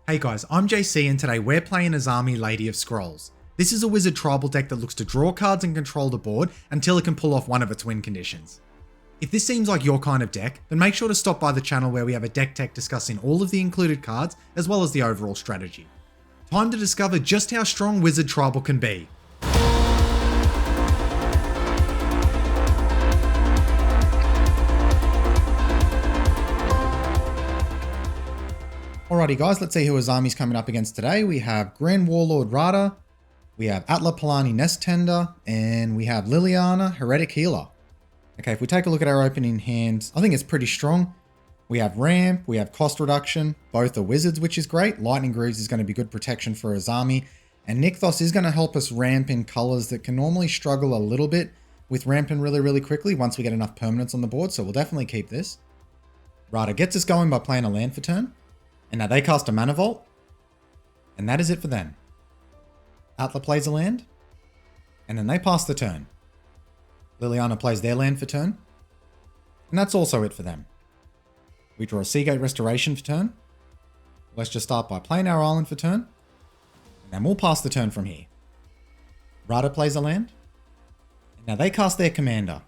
Hey guys, I'm JC and today we're playing Azami Lady of Scrolls. This is a wizard tribal deck that looks to draw cards and control the board until it can pull off one of its win conditions. If this seems like your kind of deck, then make sure to stop by the channel where we have a deck tech discussing all of the included cards as well as the overall strategy. Time to discover just how strong wizard tribal can be. Alrighty guys, let's see who Azami's coming up against today. We have Grand Warlord Radha, we have Atla Palani Nest Tender, and we have Liliana Heretical. Okay, if we take a look at our opening hands, I think it's pretty strong. We have Ramp, we have Cost Reduction, both are wizards, which is great. Lightning Greaves is going to be good protection for Azami, and Nykthos is going to help us ramp in colors that can normally struggle a little bit with ramping really quickly once we get enough permanents on the board, so we'll definitely keep this. Radha gets us going by playing a land for turn. And now they cast a Mana Vault, and that is it for them. Atla plays a land, and then they pass the turn. Liliana plays their land for turn, and that's also it for them. We draw a Seagate Restoration for turn. Let's just start by playing our island for turn, and then we'll pass the turn from here. Radha plays a land, and now they cast their commander.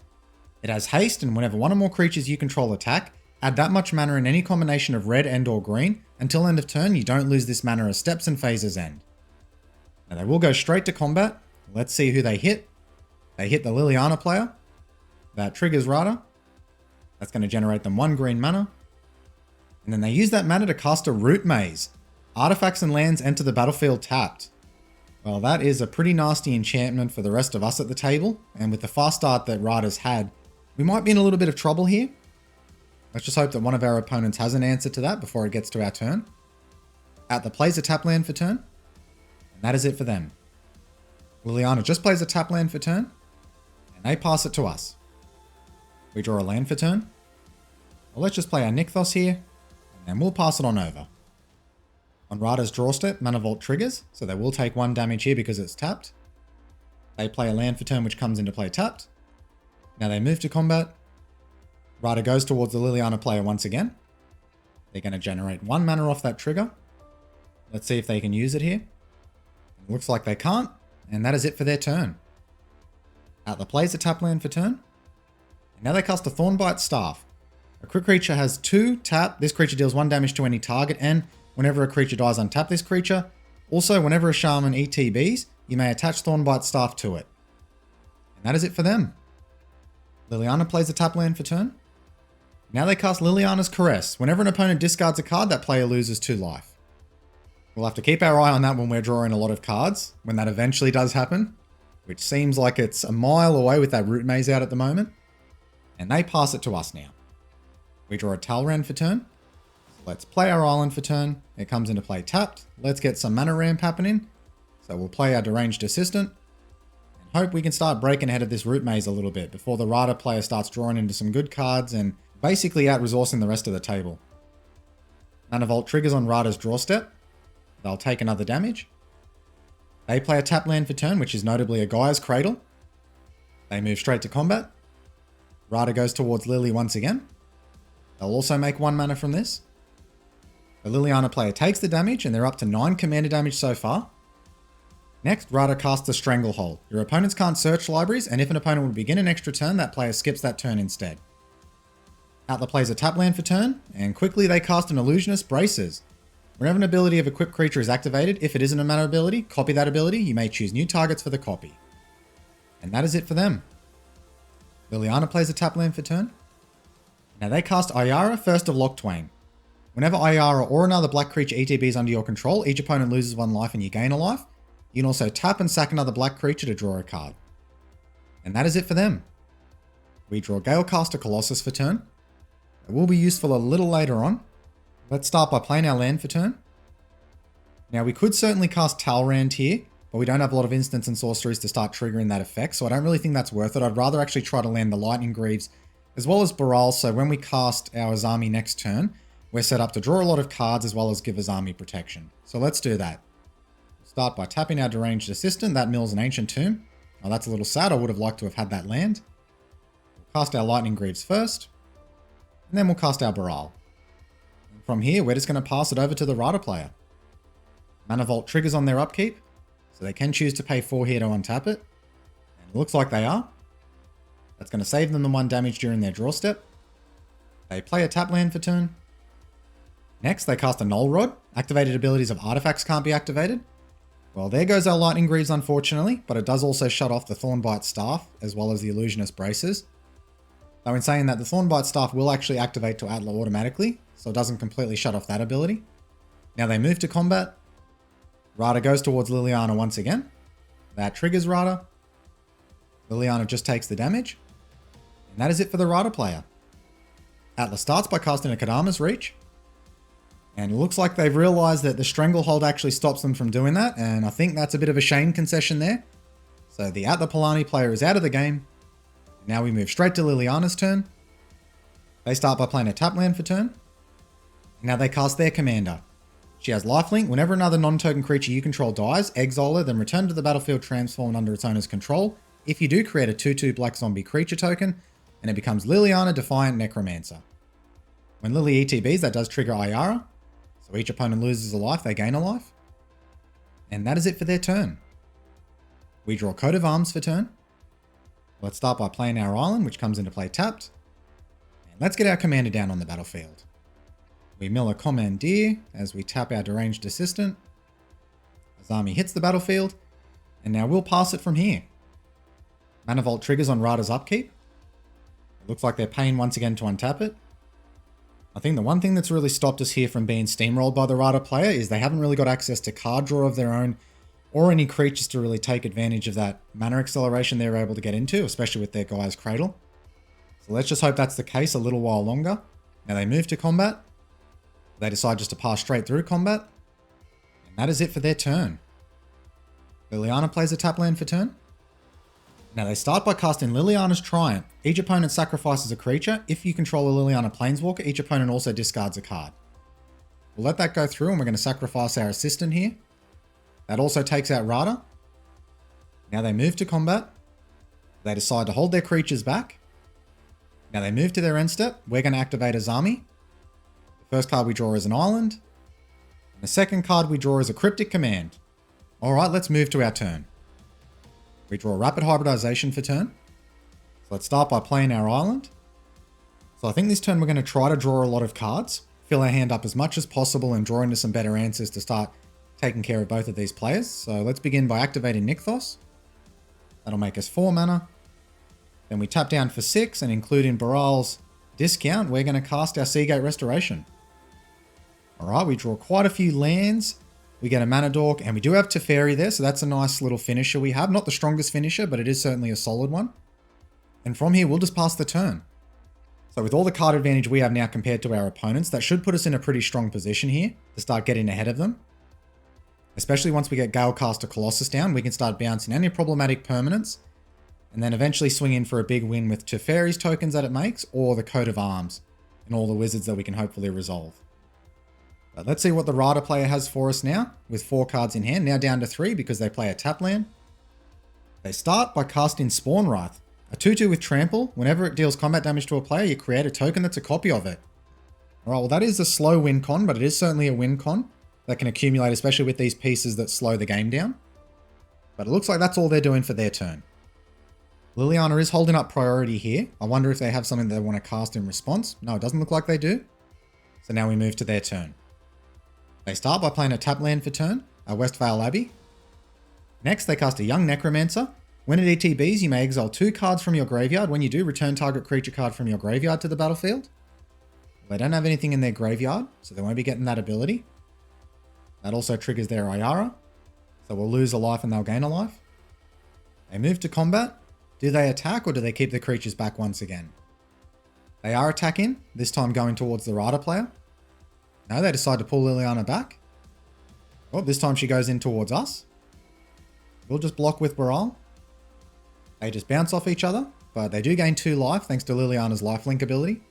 It has haste, and whenever one or more creatures you control attack, add that much mana in any combination of red and or green. Until end of turn, you don't lose this mana as steps and phases end. Now they will go straight to combat. Let's see who they hit. They hit the Liliana player. That triggers Radha. That's going to generate them 1 green mana. And then they use that mana to cast a Root Maze. Artifacts and lands enter the battlefield tapped. Well, that is a pretty nasty enchantment for the rest of us at the table. And with the fast start that Radha's had, we might be in a little bit of trouble here. Let's just hope that one of our opponents has an answer to that before it gets to our turn. Atla plays a tap land for turn, and that is it for them. Liliana just plays a tap land for turn, and they pass it to us. We draw a land for turn. Well, let's just play our Nykthos here, and then we'll pass it on over. On Radha's draw step, Mana Vault triggers, so they will take 1 damage here because it's tapped. They play a land for turn which comes into play tapped. Now they move to combat. Radha goes towards the Liliana player once again. They're going to generate 1 mana off that trigger. Let's see if they can use it here. It looks like they can't, and that is it for their turn. Atla plays a tap land for turn. And now they cast a Thornbite Staff. A quick creature has 2 tap. This creature deals 1 damage to any target, and whenever a creature dies, untap this creature. Also, whenever a Shaman ETBs, you may attach Thornbite Staff to it. And that is it for them. Liliana plays a tap land for turn. Now they cast Liliana's Caress. Whenever an opponent discards a card, that player loses 2 life. We'll have to keep our eye on that when we're drawing a lot of cards, when that eventually does happen, which seems like it's a mile away with that Root Maze out at the moment. And they pass it to us now. We draw a Talrand for turn. Let's play our island for turn. It comes into play tapped. Let's get some mana ramp happening. So we'll play our Deranged Assistant, and hope we can start breaking ahead of this Root Maze a little bit before the Radha player starts drawing into some good cards and basically out-resourcing the rest of the table. Mana Vault triggers on Radha's draw step. They'll take another damage. They play a tap land for turn, which is notably a Gaia's Cradle. They move straight to combat. Radha goes towards Lily once again. They'll also make 1 mana from this. The Liliana player takes the damage, and they're up to 9 commander damage so far. Next, Radha casts a Stranglehold. Your opponents can't search libraries, and if an opponent would begin an extra turn, that player skips that turn instead. Atla plays a tap land for turn, and quickly they cast an Illusionist Braces. Whenever an ability of equipped creature is activated, if it isn't a mana ability, copy that ability. You may choose new targets for the copy. And that is it for them. Liliana plays a tap land for turn. Now they cast Ayara, First of Locktwain. Whenever Ayara or another black creature ETB is under your control, each opponent loses 1 life and you gain a life. You can also tap and sack another black creature to draw a card. And that is it for them. We draw Galecaster Colossus for turn. It will be useful a little later on. Let's start by playing our land for turn. Now we could certainly cast Talrand here, but we don't have a lot of instants and sorceries to start triggering that effect, so I don't really think that's worth it. I'd rather actually try to land the Lightning Greaves as well as Baral, so when we cast our Azami next turn, we're set up to draw a lot of cards as well as give Azami protection. So let's do that. We'll start by tapping our Deranged Assistant. That mills an Ancient Tomb. Oh, that's a little sad. I would have liked to have had that land. We'll cast our Lightning Greaves first. And then we'll cast our Baral. From here, we're just going to pass it over to the Radha player. Mana Vault triggers on their upkeep, so they can choose to pay 4 here to untap it. And it looks like they are. That's going to save them the 1 damage during their draw step. They play a tap land for turn. Next, they cast a Null Rod. Activated abilities of artifacts can't be activated. Well, there goes our Lightning Greaves, unfortunately, but it does also shut off the Thornbite Staff, as well as the Illusionist Braces. Though in saying that, the Thornbite Staff will actually activate to Atla automatically, so it doesn't completely shut off that ability. Now they move to combat. Radha goes towards Liliana once again. That triggers Radha. Liliana just takes the damage. And that is it for the Radha player. Atla starts by casting a Kadama's Reach. And it looks like they've realized that the Stranglehold actually stops them from doing that, and I think that's a bit of a Shane concession there. So the Atla Palani player is out of the game. Now we move straight to Liliana's turn. They start by playing a tap land for turn. Now they cast their commander. She has lifelink. Whenever another non-token creature you control dies, exile her, then return to the battlefield transformed under its owner's control. If you do, create a 2/2 black zombie creature token, and it becomes Liliana Defiant Necromancer. When Lily ETBs, that does trigger Ayara. So each opponent loses a life, they gain a life. And that is it for their turn. We draw Coat of Arms for turn. Let's start by playing our island, which comes into play tapped. And let's get our commander down on the battlefield. We mill a Commandeer as we tap our Deranged Assistant. Azami hits the battlefield, and now we'll pass it from here. Mana Vault triggers on Radha's upkeep. It looks like they're paying once again to untap it. I think the one thing that's really stopped us here from being steamrolled by the Radha player is they haven't really got access to card draw of their own or any creatures to really take advantage of that mana acceleration they're able to get into, especially with their Gaia's Cradle. So let's just hope that's the case a little while longer. Now they move to combat. They decide just to pass straight through combat. And that is it for their turn. Liliana plays a tap land for turn. Now they start by casting Liliana's Triumph. Each opponent sacrifices a creature. If you control a Liliana Planeswalker, each opponent also discards a card. We'll let that go through and we're going to sacrifice our assistant here. That also takes out Radha. Now they move to combat. They decide to hold their creatures back. Now they move to their end step. We're going to activate Azami. The first card we draw is an island. And the second card we draw is a Cryptic Command. Alright, let's move to our turn. We draw Rapid Hybridization for turn. So let's start by playing our island. So I think this turn we're going to try to draw a lot of cards, fill our hand up as much as possible and draw into some better answers to start taking care of both of these players. So let's begin by activating Nykthos. That'll make us 4 mana. Then we tap down for 6 and include in Baral's discount, we're going to cast our Seagate Restoration. Alright, we draw quite a few lands. We get a Mana Dork, and we do have Teferi there, so that's a nice little finisher we have. Not the strongest finisher, but it is certainly a solid one. And from here, we'll just pass the turn. So with all the card advantage we have now compared to our opponents, that should put us in a pretty strong position here to start getting ahead of them. Especially once we get Galecaster Colossus down, we can start bouncing any problematic permanents, and then eventually swing in for a big win with Teferi's tokens that it makes, or the Coat of Arms, and all the wizards that we can hopefully resolve. But let's see what the Radha player has for us now, with 4 cards in hand, now down to 3 because they play a tap land. They start by casting Spawn Wrath, a 2/2 with Trample. Whenever it deals combat damage to a player, you create a token that's a copy of it. Alright, well that is a slow win con, but it is certainly a win con that can accumulate, especially with these pieces that slow the game down. But it looks like that's all they're doing for their turn. Liliana is holding up priority here. I wonder if they have something they want to cast in response. No, it doesn't look like they do. So now we move to their turn. They start by playing a tap land for turn, a Westvale Abbey. Next, they cast a Young Necromancer. When it ETBs, you may exile 2 cards from your graveyard. When you do, return target creature card from your graveyard to the battlefield. They don't have anything in their graveyard, so they won't be getting that ability. That also triggers their Ayara, so we'll lose a life and they'll gain a life. They move to combat. Do they attack or do they keep the creatures back once again? They are attacking, this time going towards the Radha player. No, they decide to pull Liliana back. Well, this time she goes in towards us. We'll just block with Baral. They just bounce off each other, but they do gain 2 life thanks to Liliana's lifelink ability.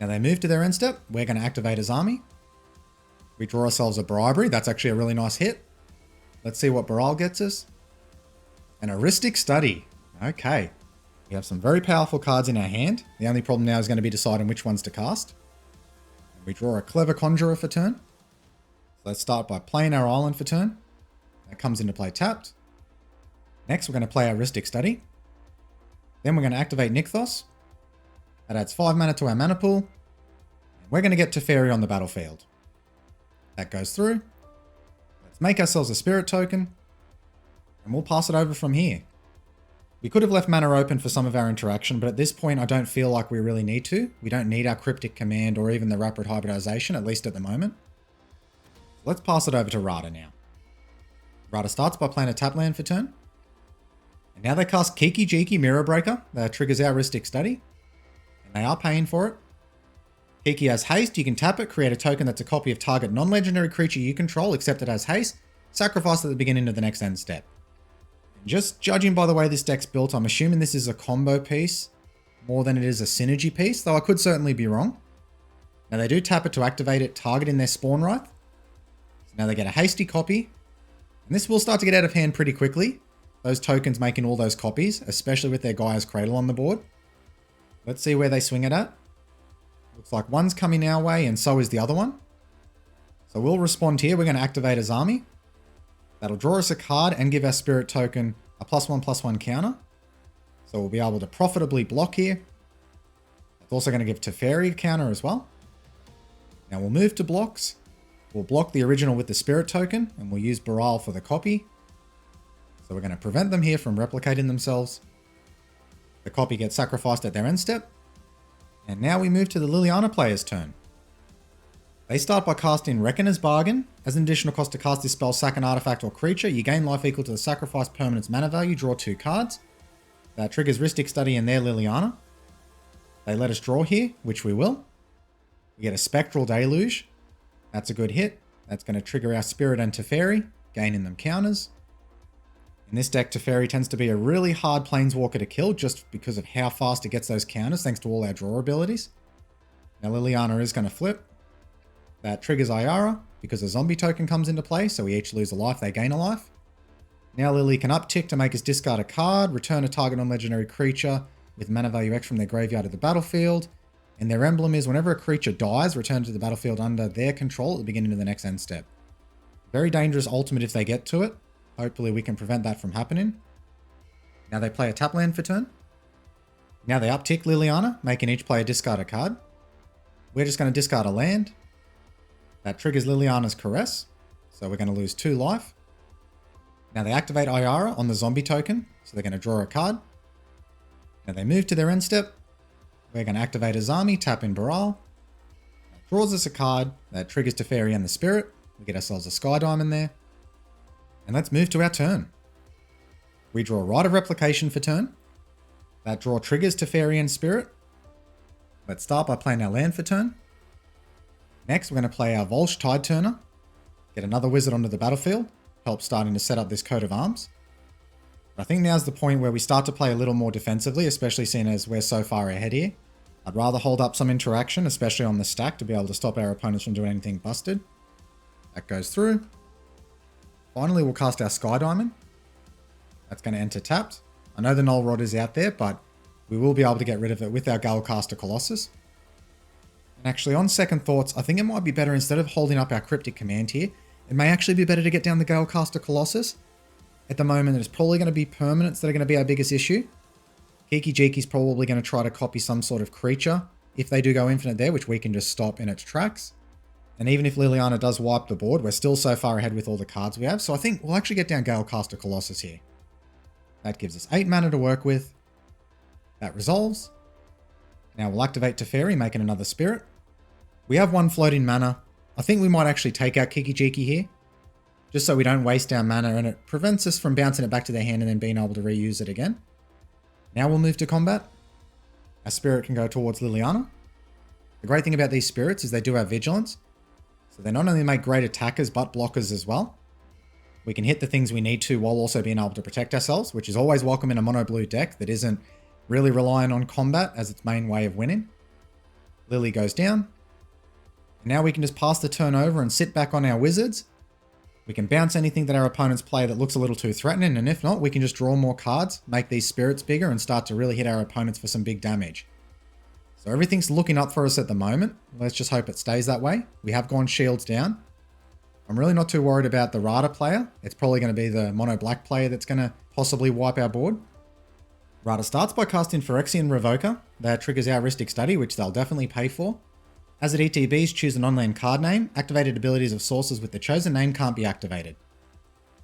Now they move to their end step. We're going to activate Azami. We draw ourselves a Bribery. That's actually a really nice hit. Let's see what Baral gets us. An Heuristic Study. Okay. We have some very powerful cards in our hand. The only problem now is going to be deciding which ones to cast. We draw a Clever Conjurer for turn. let's start by playing our island for turn. That comes into play tapped. Next, we're going to play our Rhystic Study. Then we're going to activate Nykthos. That adds 5 mana to our mana pool. And we're going to get Teferi on the battlefield. That goes through. Let's make ourselves a spirit token. And we'll pass it over from here. We could have left mana open for some of our interaction, but at this point I don't feel like we really need to. We don't need our Cryptic Command or even the Rapid Hybridization, at least at the moment. Let's pass it over to Radha now. Radha starts by playing a tap land for turn. And now they cast Kiki Jiki Mirror Breaker. That triggers our Rhystic Study. And they are paying for it. Kiki has haste. You can tap it, create a token that's a copy of target non-legendary creature you control, except it has haste. Sacrifice at the beginning of the next end step. And just judging by the way this deck's built, I'm assuming this is a combo piece more than it is a synergy piece, though I could certainly be wrong. Now they do tap it to activate it, targeting their Spawn Wraith. So now they get a hasty copy. And this will start to get out of hand pretty quickly. Those tokens making all those copies, especially with their Gaia's Cradle on the board. Let's see where they swing it at. Looks like one's coming our way and so is the other one. So we'll respond here. We're going to activate Azami. That'll draw us a card and give our spirit token a +1/+1 counter. So we'll be able to profitably block here. It's also going to give Teferi a counter as well. Now we'll move to blocks. We'll block the original with the spirit token and we'll use Baral for the copy. So we're going to prevent them here from replicating themselves. The copy gets sacrificed at their end step. And now we move to the Liliana player's turn. They start by casting Reckoner's Bargain. As an additional cost to cast this spell, sack an artifact or creature. You gain life equal to the sacrificed permanent's mana value. Draw 2 cards. That triggers Rhystic Study in their Liliana. They let us draw here, which we will. We get a Spectral Deluge. That's a good hit. That's going to trigger our Spirit and Teferi, gaining them counters. In this deck, Teferi tends to be a really hard Planeswalker to kill just because of how fast it gets those counters, thanks to all our draw abilities. Now Liliana is going to flip. That triggers Ayara because a zombie token comes into play, so we each lose a life, they gain a life. Now Lily can uptick to make us discard a card, return a target non-legendary creature with mana value X from their graveyard to the battlefield. And their emblem is whenever a creature dies, return to the battlefield under their control at the beginning of the next end step. Very dangerous ultimate if they get to it. Hopefully we can prevent that from happening. Now they play a tap land for turn. Now they uptick Liliana, making each player discard a card. We're just going to discard a land. That triggers Liliana's Caress, so we're going to lose 2 life. Now they activate Ayara on the zombie token, so they're going to draw a card. Now they move to their end step. We're going to activate Azami, tap in Baral. That draws us a card. That triggers Teferi and the Spirit. We get ourselves a Sky Diamond there. And let's move to our turn. We draw Rite of Replication for turn. That draw triggers Teferi and Spirit. Let's start by playing our land for turn. Next, we're going to play our Volsh Tide Turner. Get another wizard onto the battlefield. Help starting to set up this coat of arms. But I think now's the point where we start to play a little more defensively, especially seeing as we're so far ahead here. I'd rather hold up some interaction, especially on the stack, to be able to stop our opponents from doing anything busted. That goes through. Finally, we'll cast our Sky Diamond. That's going to enter tapped. I know the Null Rod is out there, but we will be able to get rid of it with our Galecaster Colossus. And actually, on second thoughts, I think it might be better, instead of holding up our Cryptic Command here, it may actually be better to get down the Galecaster Colossus. At the moment, it's probably going to be permanents that are going to be our biggest issue. Kiki Jiki's probably going to try to copy some sort of creature, if they do go infinite there, which we can just stop in its tracks. And even if Liliana does wipe the board, we're still so far ahead with all the cards we have. So I think we'll actually get down Galecaster Colossus here. That gives us 8 mana to work with. That resolves. Now we'll activate Teferi, making another Spirit. We have 1 floating mana. I think we might actually take out Kiki Jiki here, just so we don't waste our mana, and it prevents us from bouncing it back to their hand and then being able to reuse it again. Now we'll move to combat. Our Spirit can go towards Liliana. The great thing about these Spirits is they do have Vigilance. So they not only make great attackers, but blockers as well. We can hit the things we need to while also being able to protect ourselves, which is always welcome in a mono blue deck that isn't really relying on combat as its main way of winning. Lily goes down. And now we can just pass the turn over and sit back on our wizards. We can bounce anything that our opponents play that looks a little too threatening, and if not, we can just draw more cards, make these Spirits bigger, and start to really hit our opponents for some big damage. So everything's looking up for us at the moment. Let's just hope it stays that way. We have gone shields down. I'm really not too worried about the Radha player. It's probably going to be the mono black player that's going to possibly wipe our board. Radha starts by casting Phyrexian Revoker. That triggers our Rhystic Study, which they'll definitely pay for. As it ETBs, choose an on-land card name. Activated abilities of sources with the chosen name can't be activated.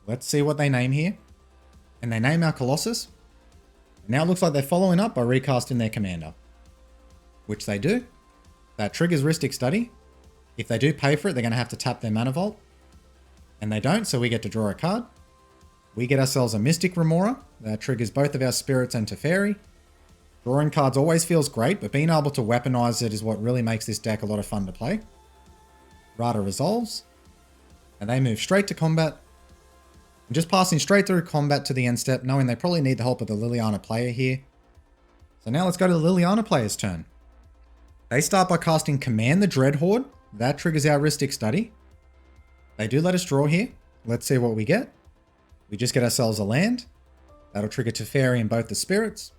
Let's see what they name here. And they name our Colossus. Now it looks like they're following up by recasting their commander. Which they do. That triggers Rhystic Study. If they do pay for it, they're going to have to tap their Mana Vault. And they don't, so we get to draw a card. We get ourselves a Mystic Remora. That triggers both of our Spirits and Teferi. Drawing cards always feels great, but being able to weaponize it is what really makes this deck a lot of fun to play. Radha resolves. And they move straight to combat. And just passing straight through combat to the end step, knowing they probably need the help of the Liliana player here. So now let's go to the Liliana player's turn. They start by casting Command the Dreadhorde. That triggers our Rhystic Study. They do let us draw here. Let's see what we get. We just get ourselves a land. That'll trigger Teferi and both the Spirits.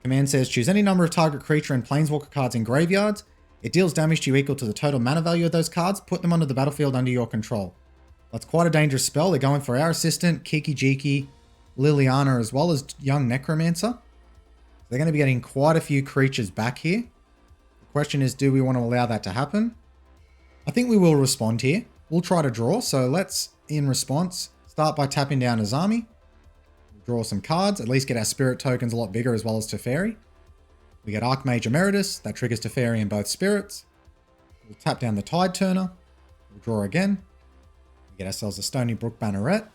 Command says choose any number of target creature and planeswalker cards in graveyards. It deals damage to you equal to the total mana value of those cards. Put them onto the battlefield under your control. That's quite a dangerous spell. They're going for our assistant, Kiki Jiki, Liliana, as well as young Necromancer. They're going to be getting quite a few creatures back here. The question is, do we want to allow that to happen? I think we will respond here. We'll try to draw. So let's, in response, start by tapping down Azami. Draw some cards, at least get our Spirit tokens a lot bigger as well as Teferi. We get Archmage Emeritus, that triggers Teferi and both Spirits. We'll tap down the Tide Turner. We'll draw again. We get ourselves a Stony Brook Banneret.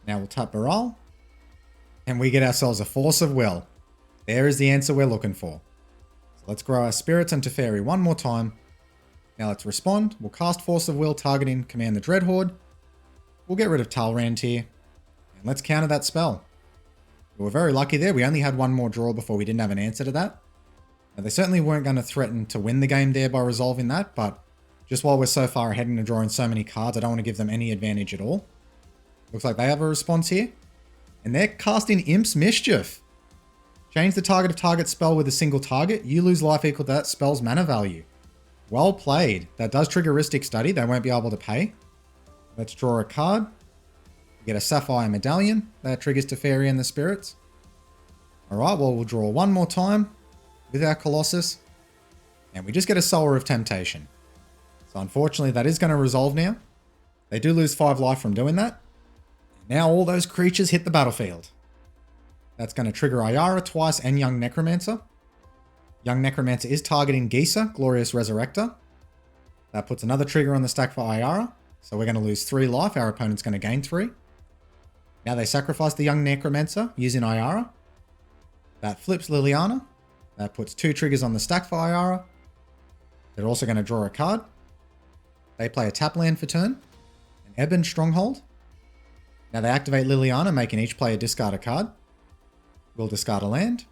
Now we'll tap Baral. And we get ourselves a Force of Will. There is the answer we're looking for. So let's grow our Spirits and Teferi one more time. Now let's respond. We'll cast Force of Will targeting Command the Dreadhorde. We'll get rid of Talrand here. And let's counter that spell. We were very lucky there. We only had one more draw before we didn't have an answer to that. Now, they certainly weren't going to threaten to win the game there by resolving that, but just while we're so far ahead and drawing so many cards, I don't want to give them any advantage at all. Looks like they have a response here. And they're casting Imp's Mischief. Change the target of target spell with a single target. You lose life equal to that spell's mana value. Well played. That does trigger Rhystic Study. They won't be able to pay. Let's draw a card. We get a Sapphire Medallion. That triggers Teferi and the Spirits. Alright, well, we'll draw one more time with our Colossus. And we just get a Sower of Temptation. So unfortunately, that is going to resolve now. They do lose 5 life from doing that. And now all those creatures hit the battlefield. That's going to trigger Ayara twice and Young Necromancer. Young Necromancer is targeting Gisa, Glorious Resurrector. That puts another trigger on the stack for Ayara. So we're going to lose 3 life. Our opponent's going to gain 3. Now they sacrifice the Young Necromancer using Ayara. That flips Liliana. That puts 2 triggers on the stack for Ayara. They're also going to draw a card. They play a tap land for turn. An Ebon Stronghold. Now they activate Liliana, making each player discard a card. We'll discard a land.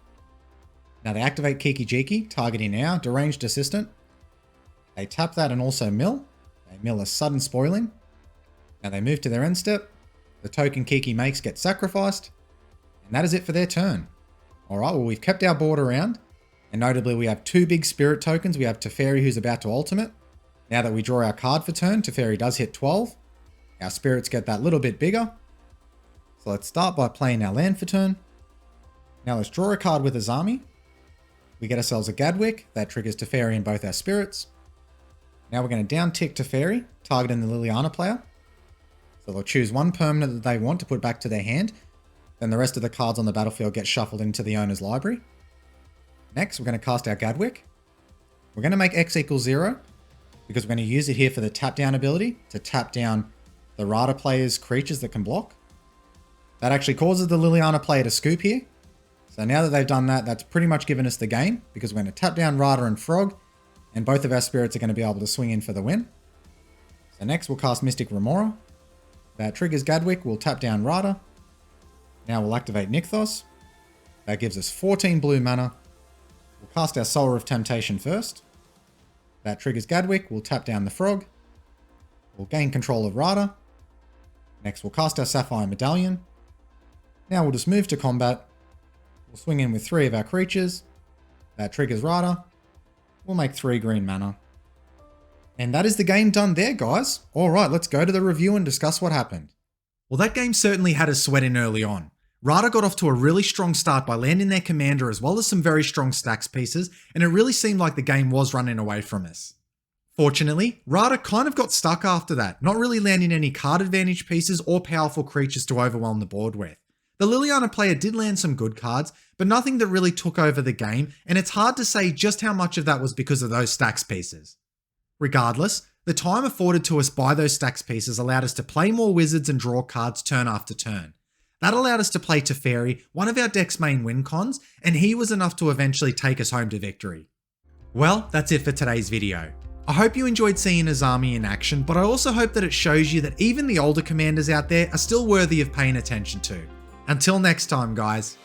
Now they activate Kiki Jiki, targeting our Deranged Assistant. They tap that and also mill. They mill a Sudden Spoiling. Now they move to their end step. The token Kiki makes gets sacrificed. And that is it for their turn. Alright, well, we've kept our board around. And notably, we have 2 big Spirit tokens. We have Teferi, who's about to ultimate. Now that we draw our card for turn, Teferi does hit 12. Our Spirits get that little bit bigger. So let's start by playing our land for turn. Now let's draw a card with Azami. We get ourselves a Gadwick. That triggers Teferi and both our Spirits. Now we're going to down tick Teferi, targeting the Liliana player. So they'll choose one permanent that they want to put back to their hand. Then the rest of the cards on the battlefield get shuffled into the owner's library. Next, we're going to cast our Gadwick. We're going to make X equals 0 because we're going to use it here for the tap down ability to tap down the Radha player's creatures that can block. That actually causes the Liliana player to scoop here. So now that they've done that, that's pretty much given us the game because we're going to tap down Radha and Frog, and both of our Spirits are going to be able to swing in for the win. So next we'll cast Mystic Remora. That triggers Gadwick, we'll tap down Radha. Now we'll activate Nykthos. That gives us 14 blue mana. We'll cast our Sower of Temptation first. That triggers Gadwick, we'll tap down the Frog. We'll gain control of Radha. Next we'll cast our Sapphire Medallion. Now we'll just move to combat. We'll swing in with 3 of our creatures. That triggers Radha. We'll make 3 green mana. And that is the game done there, guys. Alright, let's go to the review and discuss what happened. Well, that game certainly had us sweating early on. Radha got off to a really strong start by landing their commander as well as some very strong stacks pieces, and it really seemed like the game was running away from us. Fortunately, Radha kind of got stuck after that, not really landing any card advantage pieces or powerful creatures to overwhelm the board with. The Liliana player did land some good cards, but nothing that really took over the game, and it's hard to say just how much of that was because of those stacks pieces. Regardless, the time afforded to us by those stacks pieces allowed us to play more wizards and draw cards turn after turn. That allowed us to play Teferi, one of our deck's main win cons, and he was enough to eventually take us home to victory. Well, that's it for today's video. I hope you enjoyed seeing Azami in action, but I also hope that it shows you that even the older commanders out there are still worthy of paying attention to. Until next time, guys.